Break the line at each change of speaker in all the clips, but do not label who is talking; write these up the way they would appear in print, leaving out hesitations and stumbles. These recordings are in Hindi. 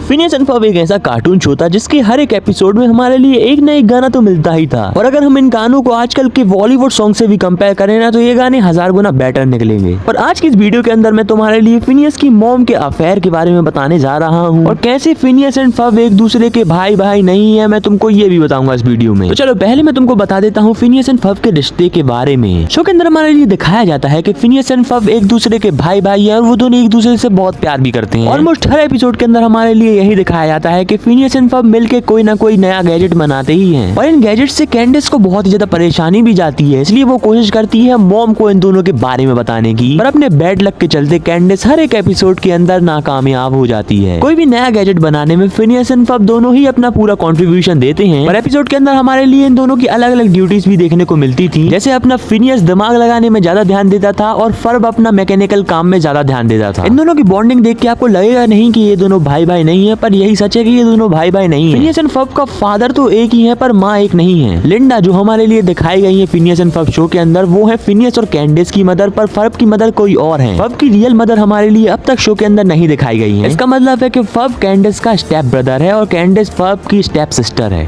फिनियस एंड फर्ब एक ऐसा कार्टून शो था जिसके हर एक एपिसोड में हमारे लिए एक ना एक गाना तो मिलता ही था। और अगर हम इन गानों को आजकल के बॉलीवुड सॉन्ग से भी कंपेयर करें ना तो ये गाने 1000 गुना बेटर निकलेंगे। और आज की इस वीडियो के अंदर मैं तुम्हारे लिए फिनियस की मॉम के अफेयर के बारे में बताने जा रहा हूँ और कैसे फिनियस एंड फर्ब एक दूसरे के भाई भाई नहीं है, मैं तुमको ये भी बताऊंगा इस वीडियो में। तो चलो पहले मैं तुमको बता देता हूँ फिनियस एंड फर्ब के रिश्ते के बारे में। शो के अंदर हमारे लिए दिखाया जाता है कि फिनियस एंड फर्ब एक दूसरे के भाई भाई है और वो दोनों एक दूसरे से बहुत प्यार भी करते हैं। ऑलमोस्ट हर एपिसोड के अंदर हमारे लिए यही दिखाया जाता है कि फिनियस एंड फर्ब मिलके कोई ना कोई नया गैजेट बनाते ही हैं और इन गैजेट से कैंडिस को बहुत ही ज्यादा परेशानी भी जाती है, इसलिए वो कोशिश करती है मॉम को इन दोनों के बारे में बताने की। पर अपने बैड लक के चलते कैंडिस हर एक एपिसोड के अंदर नाकामयाब हो जाती है। कोई भी नया गैजेट बनाने में फिनियस एंड फर्ब दोनों ही अपना पूरा कंट्रीब्यूशन देते हैं। और एपिसोड के अंदर हमारे लिए इन दोनों की अलग अलग ड्यूटीज भी देखने को मिलती थी, जैसे अपना फिनियस दिमाग लगाने में ज्यादा ध्यान देता था और फर्ब अपना मैकेनिकल काम में ज्यादा ध्यान देता था। इन दोनों की बॉन्डिंग देख के आपको लगेगा नहीं कि ये दोनों भाई भाई नहीं है, पर यही सच है कि ये दोनों भाई भाई नहीं है। फिनियस एंड फर्ब का फादर तो एक ही है पर माँ एक नहीं है। लिंडा जो हमारे लिए दिखाई गई है फिनियस एंड फर्ब शो के अंदर, वो है फिनियस और कैंडिस की मदर, पर फर्ब की मदर कोई और है। फर्ब की रियल मदर हमारे लिए अब तक शो के अंदर नहीं दिखाई गई है। इसका मतलब है कि फर्ब कैंडिस का स्टेप ब्रदर है और कैंडिस फर्ब की स्टेप सिस्टर है।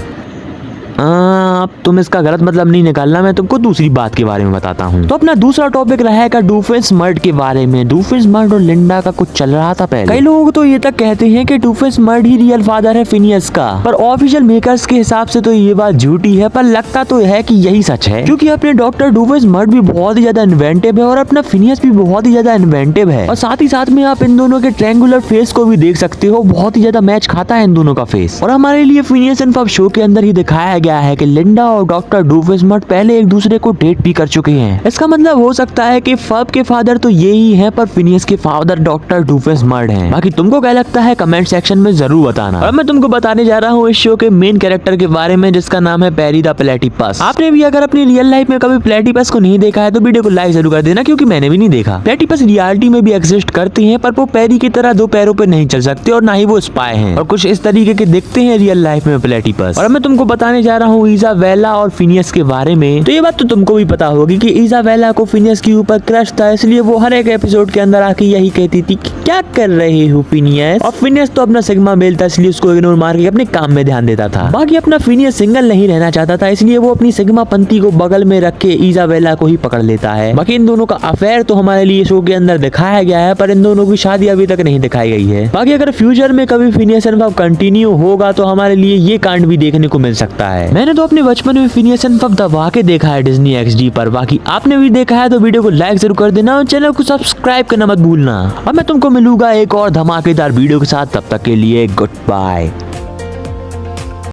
अब तुम इसका गलत मतलब नहीं निकालना, मैं तुमको दूसरी बात के बारे में बताता हूँ। तो अपना दूसरा टॉपिक रहेगा डूफेंसमर्ड के बारे में। डूफेंसमर्ड और लिंडा का कुछ चल रहा था पहले। कई लोग तो ये तक कहते हैं कि डूफेंसमर्ड ही रियल फादर है फिनियस का, पर ऑफिशियल मेकर्स के हिसाब से तो ये बात झूठी है, पर लगता तो है कि यही सच है, क्योंकि अपने डॉक्टर डूफेंसमर्ड भी बहुत ही ज्यादा इन्वेंटिव है और अपना फिनियस भी बहुत ही ज्यादा इन्वेंटिव है। और साथ ही साथ में आप इन दोनों के ट्रायंगुलर फेस को भी देख सकते हो, बहुत ही ज्यादा मैच खाता है इन दोनों का फेस। और हमारे लिए फिनियस एंड फर्ब शो के अंदर ही दिखाया गया है कि लिंडा और डॉक्टर डूफेंसमर्ड पहले एक दूसरे को डेट भी कर चुके हैं। इसका मतलब हो सकता है कि फर्ब के फादर तो ये ही हैं, पर फिनियस के फादर डॉक्टर डूफेंसमर्ड हैं। बाकी तुमको क्या लगता है कमेंट सेक्शन में जरूर बताना। और मैं तुमको बताने जा रहा हूँ इस शो के मेन कैरेक्टर के बारे में, जिसका नाम है पेरी द प्लेटिपस। आपने भी अगर अपनी रियल लाइफ में कभी प्लेटिपस को नहीं देखा है तो वीडियो को लाइक जरूर कर देना, क्योंकि मैंने भी नहीं देखा। प्लेटिपस रियलिटी में भी एग्जिस्ट करते हैं, पर वो पेरी की तरह दो पैरों पे नहीं चल सकते और ना ही वो स्पाई हैं, और कुछ इस तरीके के दिखते हैं रियल लाइफ में प्लेटिपस। और मैं तुमको बताने जा रहा हूँ इजाबेला और फिनियस के बारे में। तो ये बात तो तुमको भी पता होगी कि इजाबेला को फिनियस के ऊपर क्रश था, इसलिए वो हर एक एपिसोड के अंदर आके यही कहती थी कि क्या कर रहे हो फिनियस। और फिनियस तो अपना सिग्मा मेल था, इसलिए उसको इग्नोर मार के अपने काम में ध्यान देता था। बाकी अपना फिनियस सिंगल नहीं रहना चाहता था, इसलिए वो अपनी सिग्मा पंथी को बगल में रख के इजाबेला को ही पकड़ लेता है। बाकी इन दोनों का अफेयर तो हमारे लिए शो के अंदर दिखाया गया है, पर इन दोनों की शादी अभी तक नहीं दिखाई गई है। बाकी अगर फ्यूचर में कभी फिनियस एंड फर्ब कंटिन्यू होगा तो हमारे लिए ये कांड भी देखने को मिल सकता है। मैंने तो अपने बचपन में फिनियस एंड फर्ब दबा के देखा है डिज्नी XD पर। बाकी आपने भी देखा है तो वीडियो को लाइक जरूर कर देना और चैनल को सब्सक्राइब करना मत भूलना। अब मैं तुमको मिलूंगा एक और धमाकेदार वीडियो के साथ, तब तक के लिए गुड बाय।